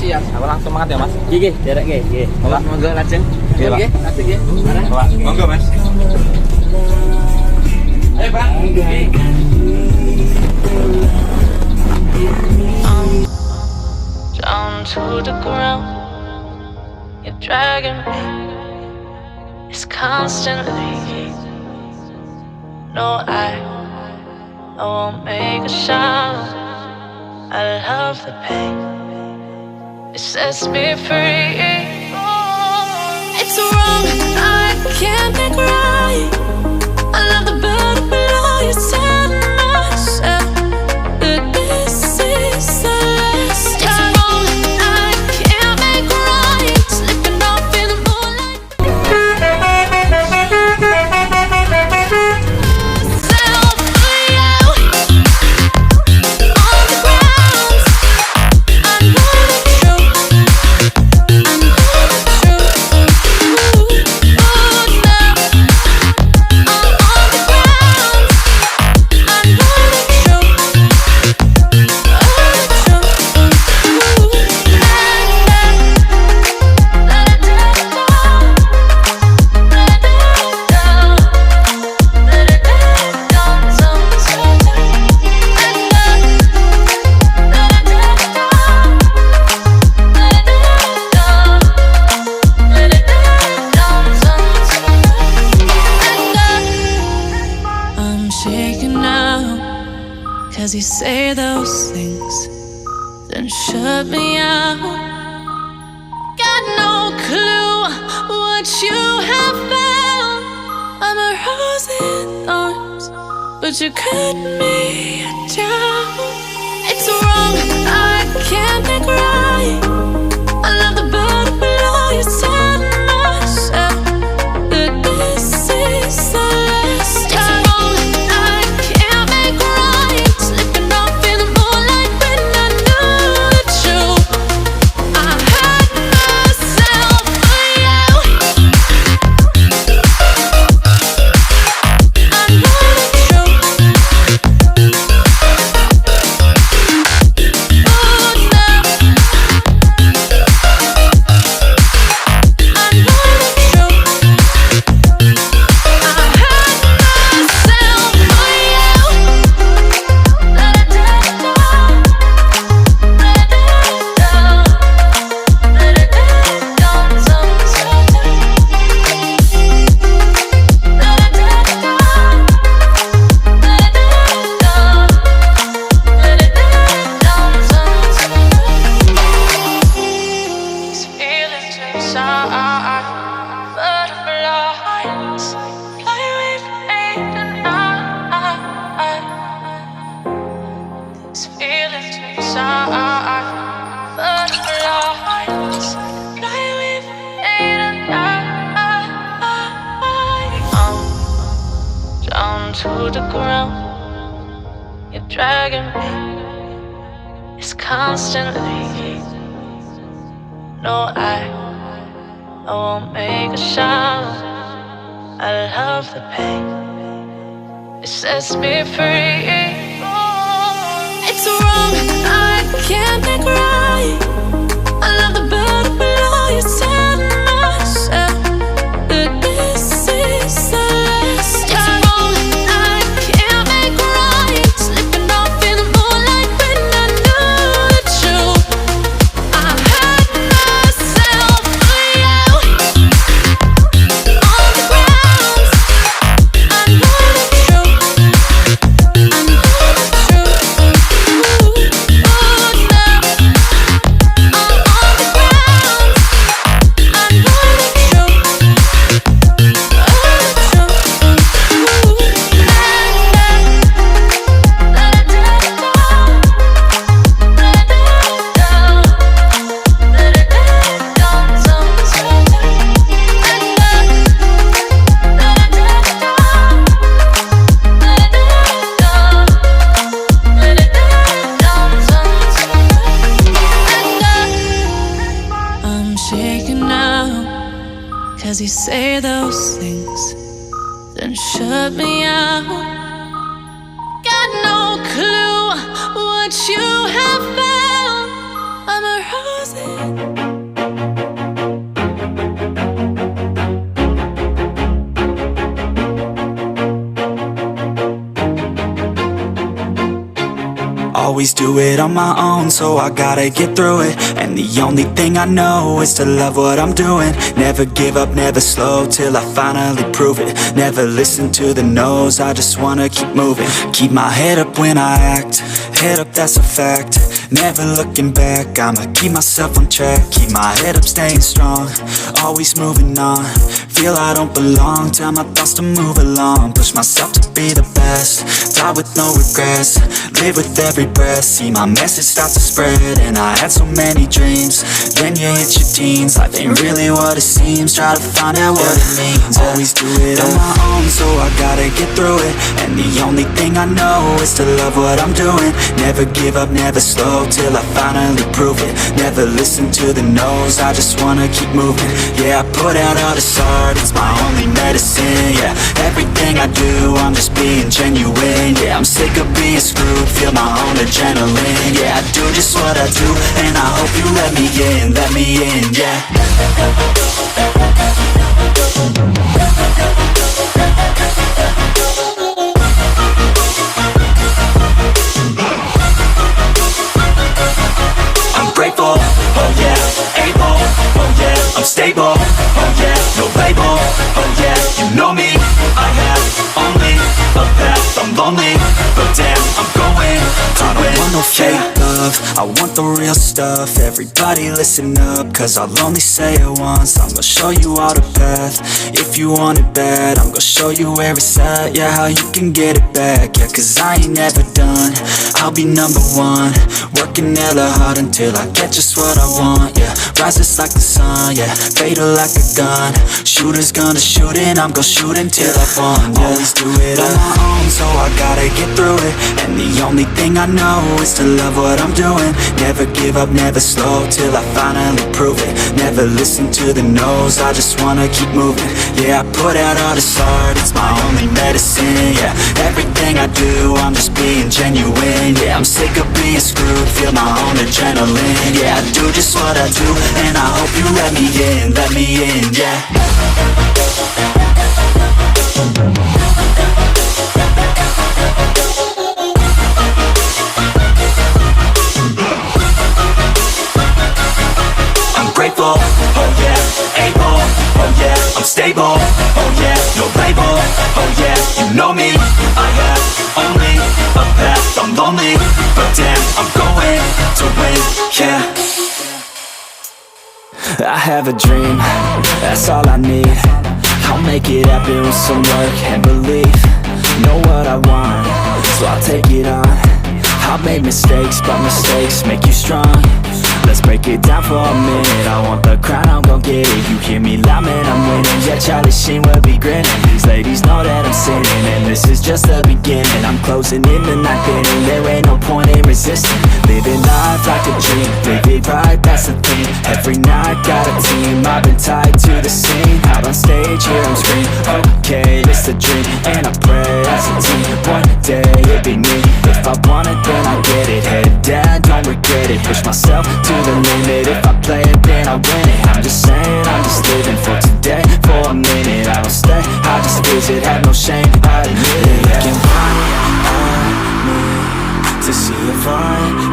siap. Aku langsung makan ya, Mas. Gigi, derek gigi. Monggo lajeng. Oke, nanti gigi. Bawa. Monggo, Mas. Ayo, Bang. Down to the ground, you're dragging me. It's constantly. No, I won't make a sound. I love the pain. It sets me free. It's wrong, I can't make right. I love the bird below you, tell myself that this is the last time. It's wrong, I can't make right. Slipping off in the moonlight. Self for you on the ground. I know the truth. I know the truth. Oh, now I'm on the ground. I know the truth. Oh, the truth. I'm shaking now, 'cause you say those things, then shut me out. Got no clue what you have found. I'm a rose in thorns, but you cut me down. It's wrong, I can't make right. I love the bird below you, tell myself that this is the last time. It's wrong, I can't make right. Slipping off in the moonlight when I knew the truth. I hurt myself for you. I know the truth. Oh, now I know the to the ground, you're dragging me. It's constantly. No, I won't make a sound. I love the pain. It sets me free. It's wrong, I can't make right. I love the bird below you, tell myself that this is the last time. It's wrong, I can't make right. Slipping off in the moonlight when I knew the truth. I hurt myself for you. On the ground, I know the truth. I know the truth. Oh, now I'm on the ground. I know the truth. Oh, the I'm shaking now, 'cause you say those things, then shut me out. Got no clue what you have found. I'm a rose. Always do it on my own, so I gotta get through it. And the only thing I know is to love what I'm doing. Never give up, never slow, till I finally prove it. Never listen to the no's, I just wanna keep moving. Keep my head up when I act, head up, that's a fact. Never looking back, I'ma keep myself on track. Keep my head up, staying strong, always moving on. Feel I don't belong, tell my thoughts to move along. Push myself to be the best, die with no regrets. Live with every breath, see my message start to spread. And I had so many dreams, then you hit your teens. Life ain't really what it seems, try to find out what it means. Always do it on my own, so I gotta get through it. And the only thing I know is to love what I'm doing. Never give up, never slow, till I finally prove it. Never listen to the no's, I just wanna keep moving. Yeah, I put out all this art, it's my only medicine. Yeah, everything I do, I'm just being genuine. Yeah, I'm sick of being screwed, feel my own adrenaline. Yeah, I do just what I do, and I hope you let me in, yeah. I'm grateful, oh yeah, able, oh yeah, I'm stable, oh yeah, no label, oh yeah, you know me, I have only a path, I'm lonely, but damn, I'm going to win. I don't want no fake love, I want the real stuff. Everybody listen up, cause I'll only say it once. I'm gonna show you all the path, if you want it bad. I'm gonna show you where it's at, yeah, how you can get it back. Yeah, cause I ain't never done, I'll be number one. Working hella hard until I get just what I want, yeah. Rises like the sun, yeah, fatal like a gun. Shooter's gonna shoot and I'm gonna shoot until I won, yeah. Always do it on my own, so I gotta get through it. And the only thing I know is to love what I'm doing. Never give up, never slow, till I finally prove it. Never listen to the no's, I just wanna keep moving. Yeah, I put out all this art, it's my only medicine. Yeah, everything I do, I'm just being genuine. Yeah, I'm sick of being screwed, feel my own adrenaline. Yeah, I do just what I do, and I hope you let me in, yeah. I'm grateful, oh yeah, able, oh yeah, I'm stable, oh yeah, no label, oh yeah, you know me, I have only a path, I'm lonely, but damn, I'm going to win, yeah. I have a dream, that's all I need. I'll make it happen with some work and belief. Know what I want, so I'll take it on. I've made mistakes, but mistakes make you strong. Let's break it down for a minute. I want the crown, I'm gon' get it. You hear me loud, man, I'm winning. Yeah, Charlie Sheen will be grinning. These ladies know that I'm sinning, and this is just the beginning. I'm closing in the ninth inning, there ain't no point in resisting. Living life like a dream, live it right, that's the thing. Every night, got a team, I've been tied to the scene. Out on stage, here I'm screaming, okay, this a dream. And I pray as a team, one day it'll be me. If I want it, then I get it. Head down, don't regret it. Push myself to the limit. If I play it, then I win it. I'm just saying, I'm just living for today, for a minute. I don't stay, I just visit, have no shame, I admit it. Looking right at me to see if I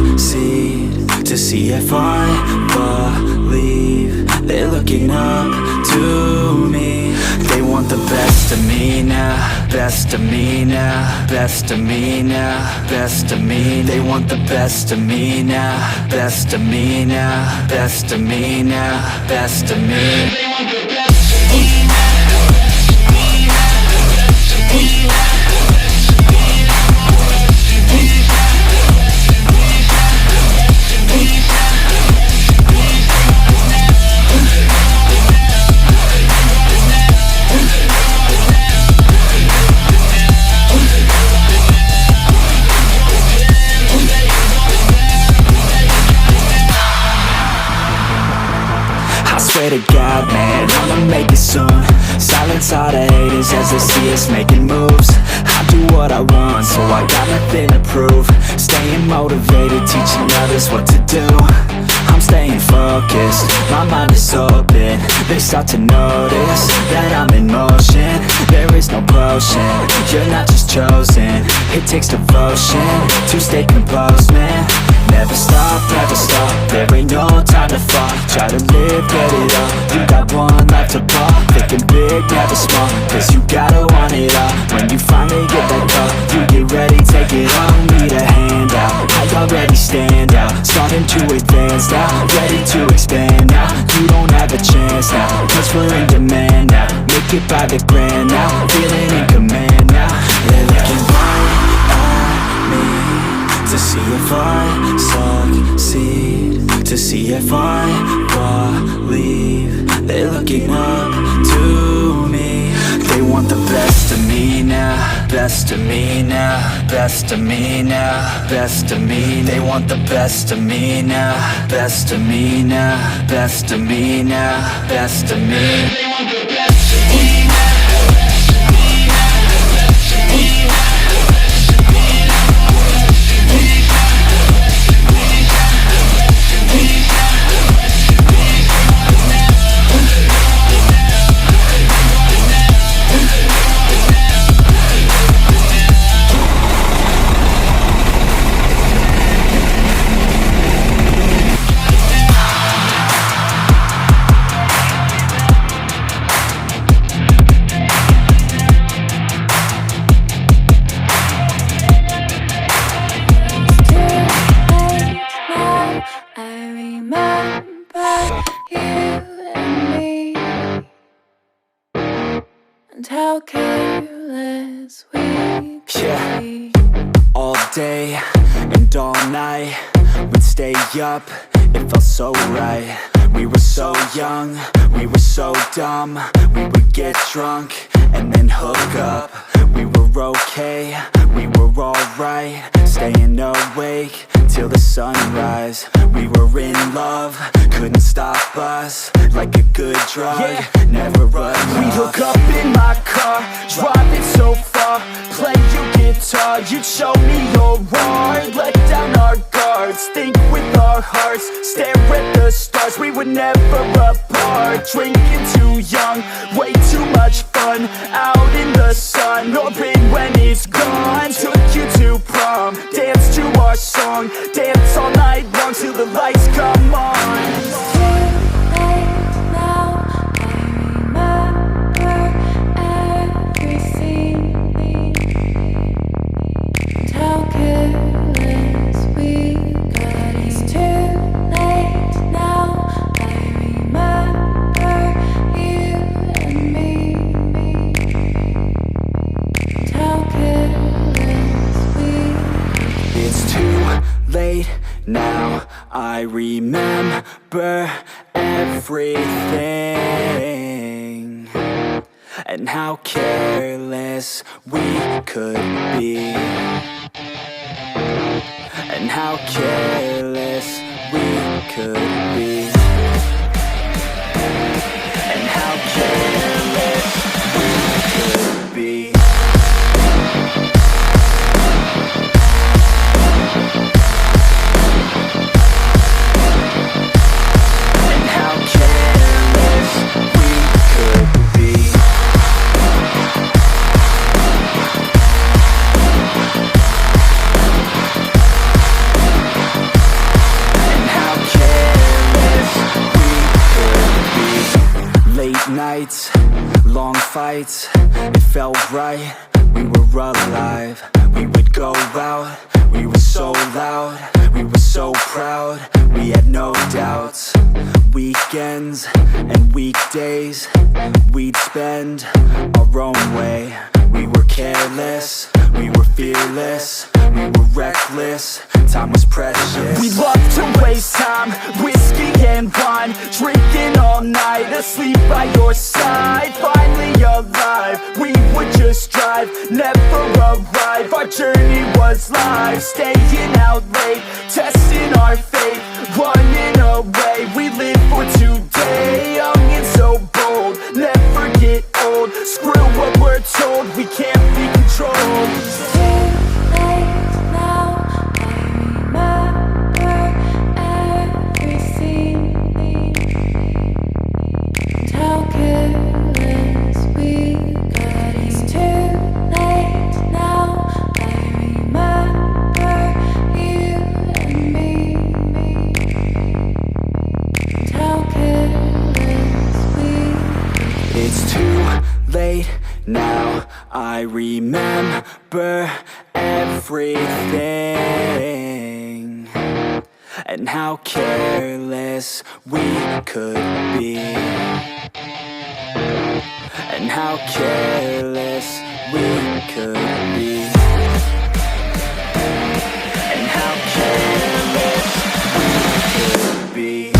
succeed, to see if I believe. They're looking up to me. They want the best of me now, best of me now, best of me now, best of me. They want the best of me now, best of me now, best of me now, best of me. They want the best of me now. Swear to God, man, I'ma make it soon. Silence all the haters as they see us making moves. I do what I want, so I got nothing to prove. Staying motivated, teaching others what to do. I'm staying focused, my mind is open. They start to notice that I'm in motion. There is no potion, you're not just chosen. It takes devotion to stay composed, man. Never stop, there ain't no time to fall. Try to live, get it all, you got one life to ball. Thinking big, never small, cause you gotta want it all. When you finally get that call, you get ready, take it all. Need a hand out, I already stand out. Starting to advance now, ready to expand now. You don't have a chance now, cause we're in demand now. Make it by the grand now, feeling in command now. They're looking right at me to see if I succeed, to see if I believe. They're looking up to me. They want the best of me now, best of me now, best of me now, best of me. They want the best of me now, best of me now, best of me now, best of me. They want the best of me now. How careless we could be. All day and all night, we'd stay up, it felt so right. We were so young, we were so dumb. We would get drunk and then hook up. We were okay, we were alright. Staying awake till the sunrise. We were in love, couldn't stop us. Like a good drug, never run. We'd hook up in my car, driving so far. Play you guitar, you'd show me your art. Let down our guards, think with our hearts. Stare at the stars, we were never apart. Drinking too young, way too much fun. Out in the sun, open when it's gone. Took you to prom, dance to our song. Dance all night long till the lights come on. It's too late now, I remember everything. And how careless we got. It's too late now, I remember you and me. And how careless we got. It's too late now, I remember everything. And how careless we could be. And how careless we could be. And how careless we could be. Nights, long fights, it felt right, we were alive. We would go out, we were so loud, we were so proud, we had no doubts. Weekends and weekdays, we'd spend our own way. We were careless, we were fearless, we were reckless, time was precious. We loved to waste time, whiskey and wine. Drinking all night, asleep by your side. Finally alive, we would just drive, never arrive. Our journey was live, staying out late, testing our fate, running away. We live for today, young and so bold. Never get old, screw what we're told. We can't be controlled. It's too late now, I remember everything. I remember everything and how careless we could be, and how careless we could be, and how careless we could be.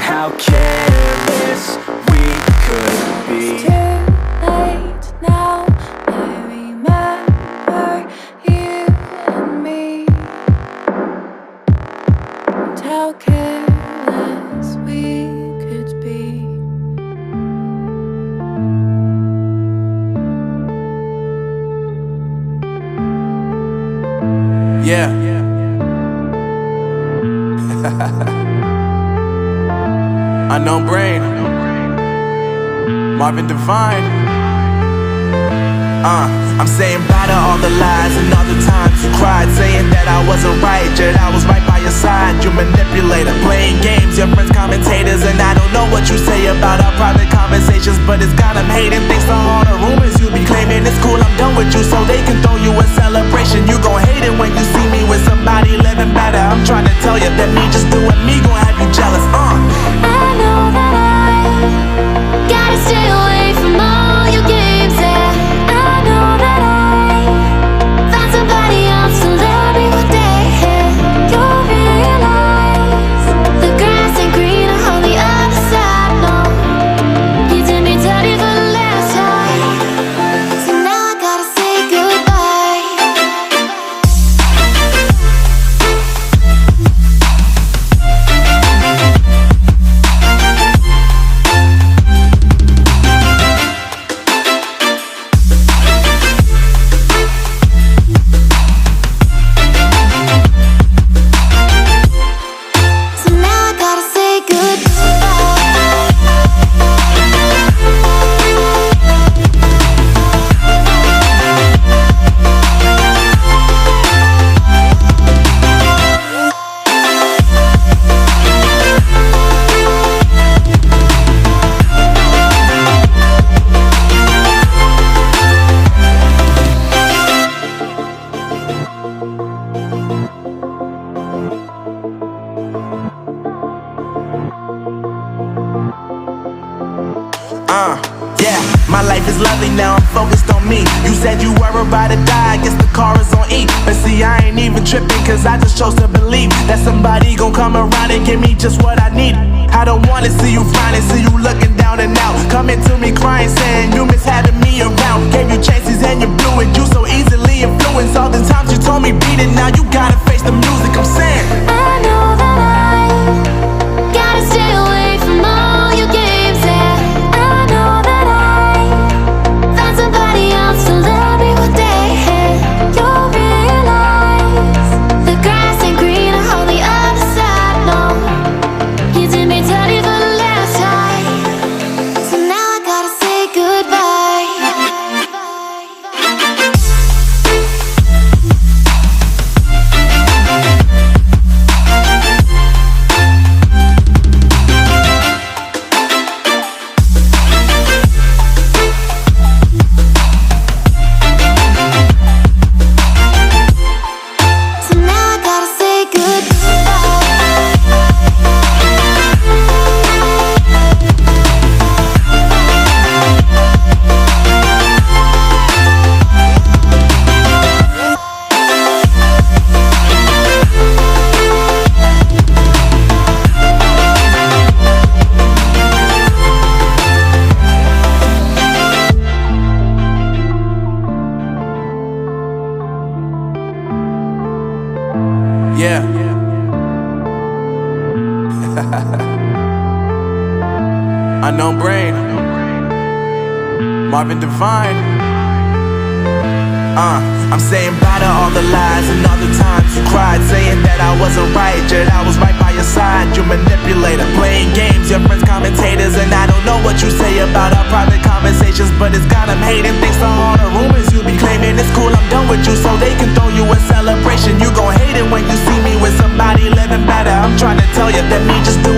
How careless we could be. It's too late now. I remember you and me, and how careless we could be. Yeah. Unknown Brain, Marvin Devine. I'm saying bye to all the lies and all the times you cried, saying that I wasn't right, yet I was right by your side. You manipulator, playing games, your friends commentators, and I don't know what you say about our private conversations, but it's got them hating. Thanks to all the rumors you be claiming. It's cool, I'm done with you, so they can throw you a celebration. You gon' hate it when you see me with somebody living better. I'm trying to tell you that me just doing me gon' have you jealous. I know that I gotta stay away from all your games, yeah. I know that I found somebody else to love me one day, yeah. You'll realize the grass ain't greener on the other side, no. You did me dirty for the last time, so now I gotta say goodbye. So now I gotta say Yeah, my life is lovely now, I'm focused on me. You said you were about to die, I guess the car is on E. But see, I ain't even tripping, cause I just chose to believe that somebody gon' come around and give me just what I need. I don't wanna see you flying, see you looking down and out, coming to me crying, saying you miss having me around. Gave you chances and you blew it, you so easily influenced. All the times you told me beat it, now you gotta face the music. I'm saying I know that I gotta stay away from all your games, yeah. I know that I found somebody else to love me one day, yeah. You'll realize the grass ain't greener on the other side, no. You did me dirty for the last time, so now I gotta say goodbye. So now I gotta say Unknown no brain. Marvin Devine. I'm saying bye to all the lies and all the times you cried, saying that I wasn't right, yet I was right by your side. You manipulator, playing games, your friends commentators, and I don't know what you say about our private conversations, but it's got them hating. Thanks to all the rumors you be claiming. It's cool, I'm done with you, so they can throw you a celebration. You gon' hate it when you see me with somebody living better. I'm trying to tell you that me just doing